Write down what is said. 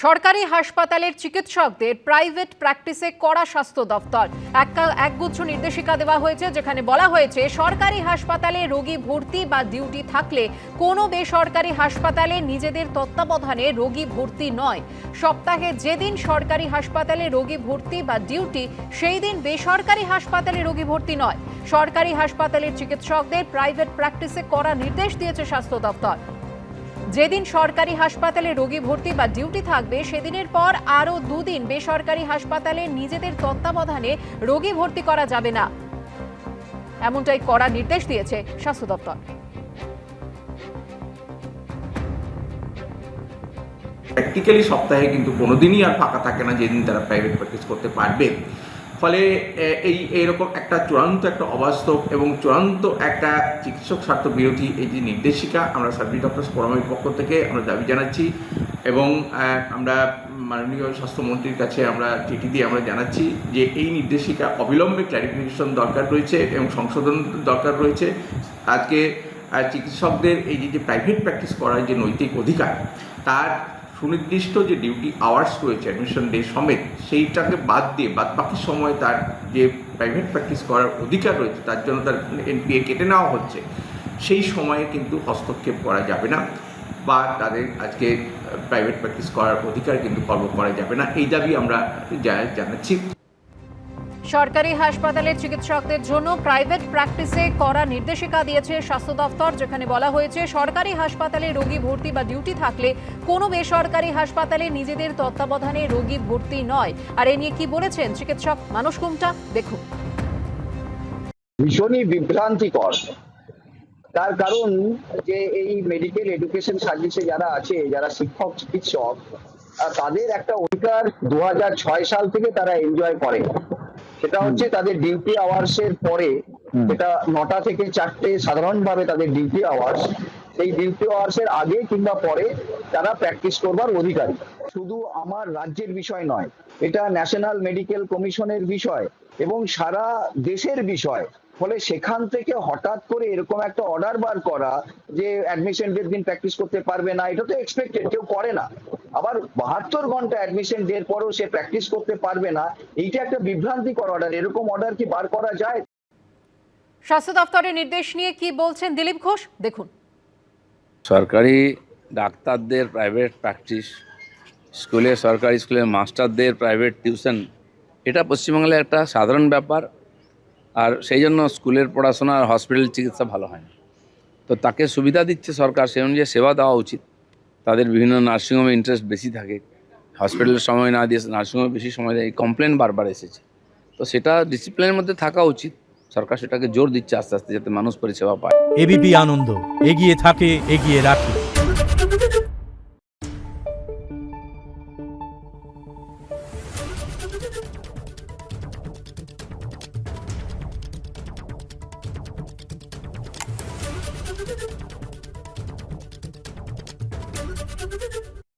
সরকারি হাসপাতালের চিকিৎসকদের প্রাইভেট প্র্যাকটিসে কড়া স্বাস্থ্য দফতর একগুচ্ছ নির্দেশিকা দেওয়া হয়েছে, যেখানে বলা হয়েছে সরকারি হাসপাতালে রোগী ভর্তি বা ডিউটি থাকলে কোনো বেসরকারি হাসপাতালে নিজেদের তত্ত্বাবধানে রোগী ভর্তি নয়। সপ্তাহে যেদিন সরকারি হাসপাতালে রোগী ভর্তি বা ডিউটি, সেই দিন বেসরকারি হাসপাতালে রোগী ভর্তি নয়। সরকারি হাসপাতালের চিকিৎসকদের প্রাইভেট প্র্যাকটিসে কড়া নির্দেশ দিয়েছে স্বাস্থ্য দফতর। যেদিন সরকারি হাসপাতালে রোগী ভর্তি বা ডিউটি থাকবে, সেদিনের পর আরও দুদিন বেসরকারি হাসপাতালে নিজেদের তত্ত্বাবধানে রোগী ভর্তি করা যাবে না, এমনটাই কড়া নির্দেশ দিয়েছে স্বাস্থ্য দপ্তর। প্র্যাকটিক্যালি সপ্তাহে কিন্তু কোনোদিনই আর ফাঁকা থাকে না যেদিন তারা প্রাইভেট প্র্যাকটিস করতে পারবে। ফলে এইরকম একটা চূড়ান্ত একটা অবাস্তব এবং চূড়ান্ত একটা চিকিৎসক স্বার্থ বিরোধী এই যে নির্দেশিকা, আমরা সার্ভিস ডক্টরস ফোরামের পক্ষ থেকে আমরা দাবি জানাচ্ছি এবং আমরা মাননীয় স্বাস্থ্যমন্ত্রীর কাছে আমরা চিঠি দিয়ে আমরা জানাচ্ছি যে এই নির্দেশিকা অবিলম্বে ক্ল্যারিফিকেশন দরকার রয়েছে এবং সংশোধন দরকার রয়েছে। আজকে চিকিৎসকদের এই যে প্রাইভেট প্র্যাকটিস করার যে নৈতিক অধিকার, তার সুনির্দিষ্ট যে ডিউটি আওয়ার্স রয়েছে অ্যাডমিশন ডে সমেত, সেইটাকে বাদ দিয়ে বাকি সময় তার যে প্রাইভেট প্র্যাকটিস করার অধিকার রয়েছে, তার জন্য তার এনপিএ কেটে নেওয়া হচ্ছে। সেই সময়ে কিন্তু হস্তক্ষেপ করা যাবে না বা তাদের আজকে প্রাইভেট প্র্যাকটিস করার অধিকার কিন্তু খর্ব করা যাবে না, এই দাবি আমরা জানাচ্ছি। সরকারি হাসপাতালের চিকিৎসকদের জন্য প্রাইভেট প্র্যাকটিসে কড়া নির্দেশিকা দিয়েছে স্বাস্থ্য দফতর, যেখানে বলা হয়েছে সরকারি হাসপাতালে রোগী ভর্তি বা ডিউটি থাকলে কোনো বেসরকারি হাসপাতালে নিজেদের তত্ত্বাবধানে রোগী ভর্তি নয়। আর এ নিয়ে কি বলেছেন চিকিৎসক মানস কুমটা, দেখুন। ভীষণই বিভ্রান্তিকর। তার কারণ যে এই মেডিকেল এডুকেশন সার্ভিসে যারা আছে, যারা শিক্ষক চিকিৎসক, তাদের একটা অধিকার 2006 সাল থেকে তারা এনজয় করে। সেটা হচ্ছে তাদের ডিউটি আওয়ার্সের পরে, যেটা 9টা থেকে 4টে সাধারণভাবে তাদের ডিউটি আওয়ার্স, সেই ডিউটি আওয়ার্সের আগে কিংবা পরে তারা প্র্যাকটিস করবার অধিকারী। শুধু আমার রাজ্যের বিষয় নয়, এটা ন্যাশনাল মেডিকেল কমিশনের বিষয় এবং সারা দেশের বিষয়। ফলে সেখান থেকে হঠাৎ করে এরকম একটা অর্ডার বার করা যে অ্যাডমিশন ডের দিন প্র্যাকটিস করতে পারবে না, এটা তো এক্সপেক্টেড, কেউ করে না। আবার 72 ঘন্টা অ্যাডমিশন ডের পরেও সে প্র্যাকটিস করতে পারবে না, এইটা একটা বিভ্রান্তিকর অর্ডার। এরকম অর্ডার কি বার করা যায়? স্বাস্থ্য দপ্তরের নির্দেশ নিয়ে কি বলছেন দিলীপ ঘোষ, দেখুন। সরকারি ডাক্তারদের প্রাইভেট প্র্যাকটিস, সরকারি স্কুলের মাস্টারদের প্রাইভেট টিউশন, এটা পশ্চিমবাংলায় একটা সাধারণ ব্যাপার। আর সেই জন্য স্কুলের পড়াশোনা আর হসপিটাল চিকিৎসা ভালো হয় না। তো তাকে সুবিধা দিচ্ছে সরকার, সেই অনুযায়ী সেবা দেওয়া উচিত। তাদের বিভিন্ন নার্সিংহোমে ইন্টারেস্ট বেশি থাকে, হসপিটালের সময় না দিয়ে নার্সিংহোমে বেশি সময় দেয়, এই কমপ্লেন বারবার এসেছে। তো সেটা ডিসিপ্লিনের মধ্যে থাকা উচিত। সরকার সেটাকে জোর দিচ্ছে আস্তে আস্তে, যাতে মানুষ পরিষেবা পায়। এবিপি আনন্দ এগিয়ে থাকে, এগিয়ে রাখে।